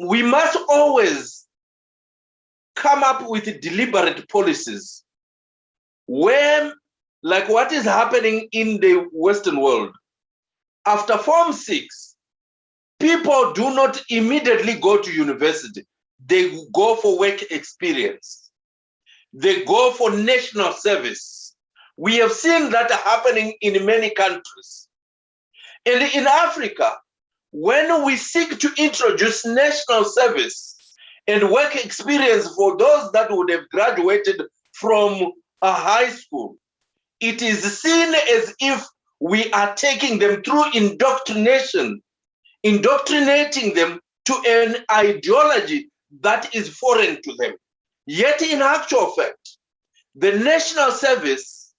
we must always come up with deliberate policies where, like what is happening in the Western world, after Form 6, people do not immediately go to university. They go for work experience. They go for national service. We have seen that happening in many countries. And in Africa, when we seek to introduce national service and work experience for those that would have graduated from a high school, it is seen as if we are taking them through indoctrination, indoctrinating them to an ideology that is foreign to them. Yet in actual fact, the national service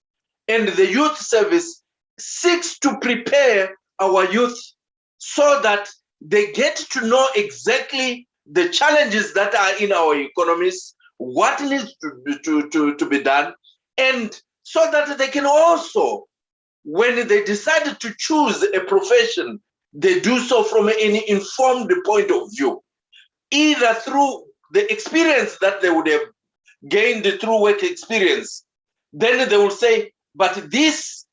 and the youth service seeks to prepare our youth so that they get to know exactly the challenges that are in our economies, what needs to be done, and so that they can also, when they decide to choose a profession, they do so from an informed point of view, either through the experience that they would have gained through work experience. Then they will say, but this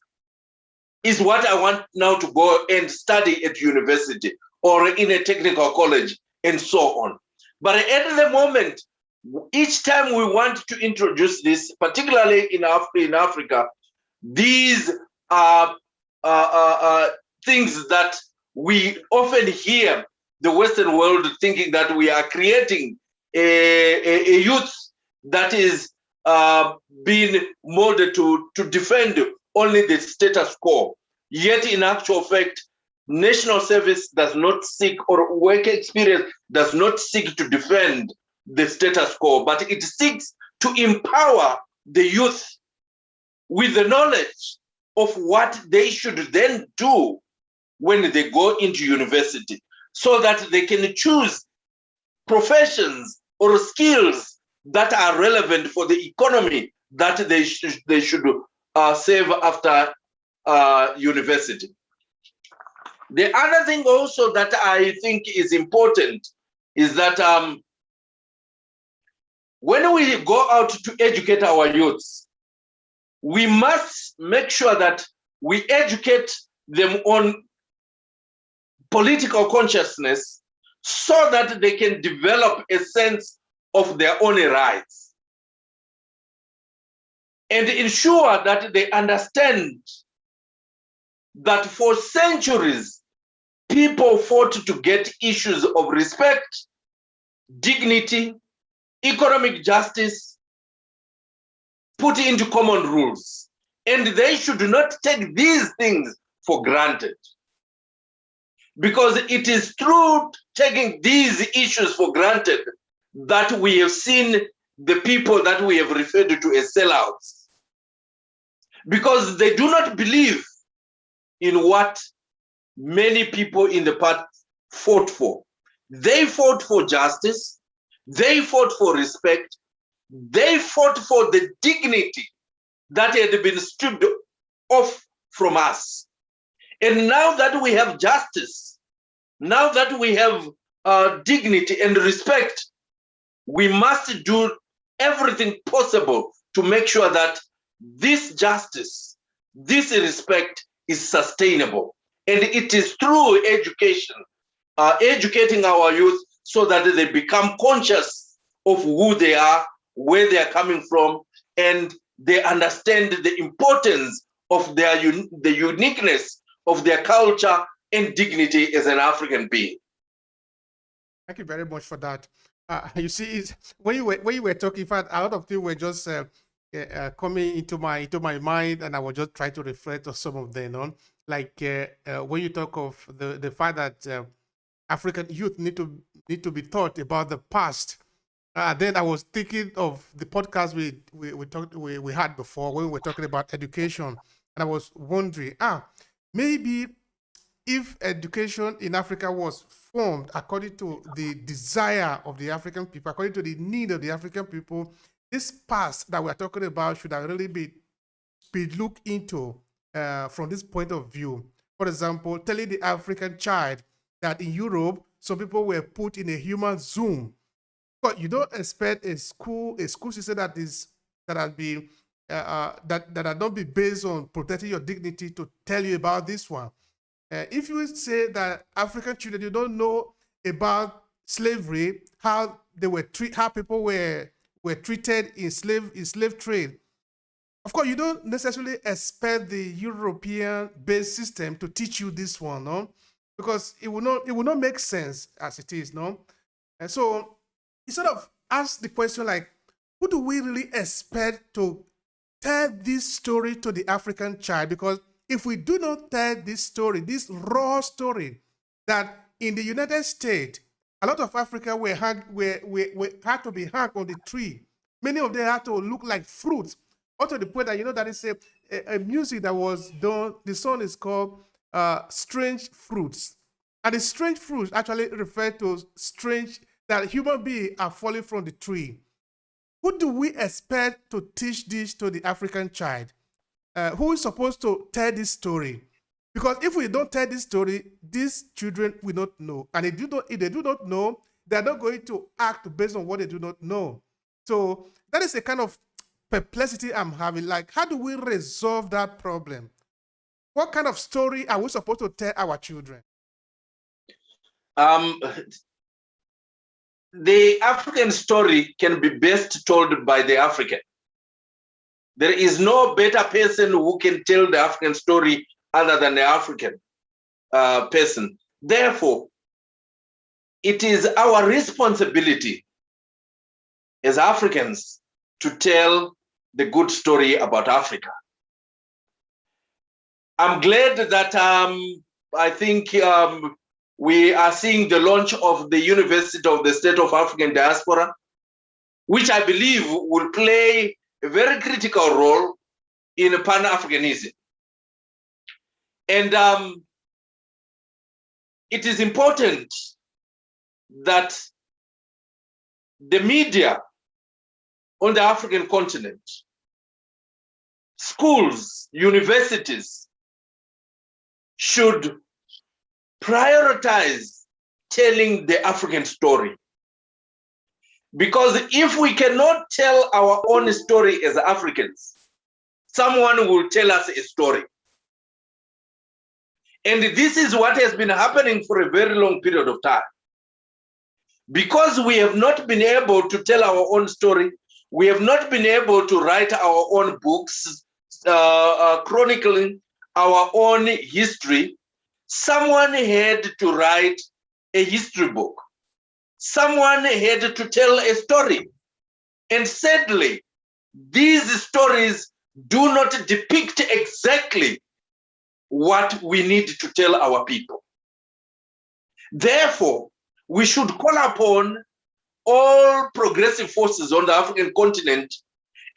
is what I want now to go and study at university or in a technical college and so on. But at the moment, each time we want to introduce this, particularly in Africa, these are things that we often hear the Western world thinking that we are creating a youth that is being molded to defend only the status quo. Yet in actual fact, national service does not seek, or work experience does not seek to defend the status quo, but it seeks to empower the youth with the knowledge of what they should then do when they go into university, so that they can choose professions or skills that are relevant for the economy that they should serve after university. The other thing also that I think is important is that when we go out to educate our youths, we must make sure that we educate them on political consciousness so that they can develop a sense of their own rights and ensure that they understand that for centuries, people fought to get issues of respect, dignity, economic justice put into common rules. And they should not take these things for granted. Because it is through taking these issues for granted that we have seen the people that we have referred to as sellouts. Because they do not believe in what many people in the past fought for. They fought for justice, they fought for respect, they fought for the dignity that had been stripped off from us. And now that we have justice, now that we have dignity and respect, we must do everything possible to make sure that this justice, this respect is sustainable. And it is through education, educating our youth so that they become conscious of who they are, where they are coming from, and they understand the importance of the uniqueness of their culture and dignity as an African being. Thank you very much for that. You see, when you were talking, in fact, a lot of things were just coming into my mind, and I was just trying to reflect on some of them. On like when you talk of the fact that African youth need to be taught about the past. Then I was thinking of the podcast we had before when we were talking about education, and I was wondering, maybe if education in Africa was formed according to the desire of the African people, according to the need of the African people, this past that we're talking about should have really be looked into from this point of view. For example, telling the African child that in Europe, some people were put in a human Zoom. But you don't expect a school system that has been that are not be based on protecting your dignity to tell you about this one. If you say that African children, you don't know about slavery, how they were how people were treated in slave trade. Of course, you don't necessarily expect the European-based system to teach you this one, no, because it will not make sense as it is, no. And so you sort of ask the question like, who do we really expect to tell this story to the African child? Because if we do not tell this story, this raw story, that in the United States, a lot of Africa had to be hung on the tree. Many of them had to look like fruits. Up to the point that, you know, that is a music that was done. The song is called Strange Fruits. And the strange fruits actually refer to strange, that human beings are falling from the tree. Who do we expect to teach this to the African child? Who is supposed to tell this story? Because if we don't tell this story, these children will not know. And if they do not know, they're not going to act based on what they do not know. So that is a kind of perplexity I'm having. Like, how do we resolve that problem? What kind of story are we supposed to tell our children? The African story can be best told by the African. There is no better person who can tell the African story other than the African person. Therefore, it is our responsibility as Africans to tell the good story about Africa. I'm glad that I think we are seeing the launch of the University of the State of African Diaspora, which I believe will play a very critical role in Pan-Africanism. And it is important that the media on the African continent, schools, universities, should prioritize telling the African story. Because if we cannot tell our own story as Africans, someone will tell us a story. And this is what has been happening for a very long period of time. Because we have not been able to tell our own story, we have not been able to write our own books, chronicling our own history. Someone had to write a history book. Someone had to tell a story. And sadly, these stories do not depict exactly what we need to tell our people. Therefore, we should call upon all progressive forces on the African continent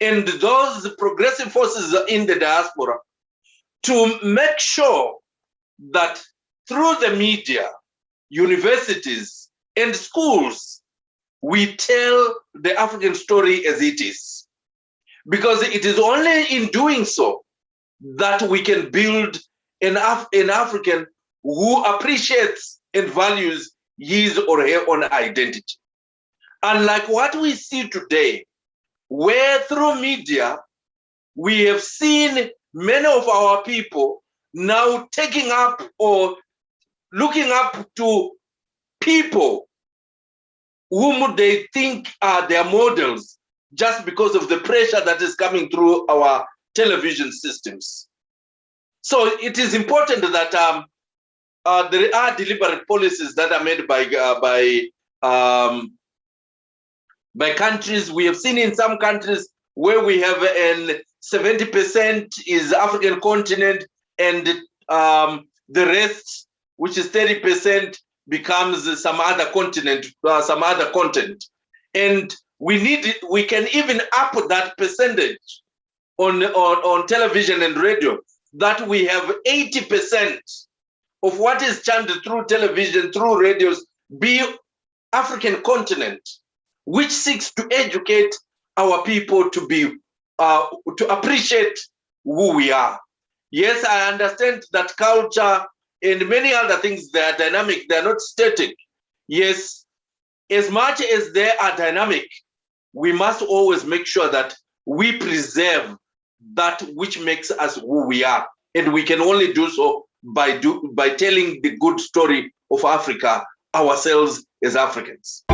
and those progressive forces in the diaspora to make sure that through the media, universities, and schools, we tell the African story as it is. Because it is only in doing so that we can build an African who appreciates and values his or her own identity. Unlike what we see today, where through media, we have seen many of our people now taking up or looking up to people whom they think are their models just because of the pressure that is coming through our television systems. So it is important that there are deliberate policies that are made by countries. We have seen in some countries where we have 70% is African continent, and the rest, which is 30%, becomes some other continent, some other content. And we can even up that percentage on television and radio, that we have 80% of what is channeled through television, through radios, be African continent, which seeks to educate our people to be to appreciate who we are. Yes, I understand that culture and many other things, they are dynamic, they are not static. yes, as much as they are dynamic, we must always make sure that we preserve that which makes us who we are. And we can only do so by telling the good story of Africa ourselves as Africans.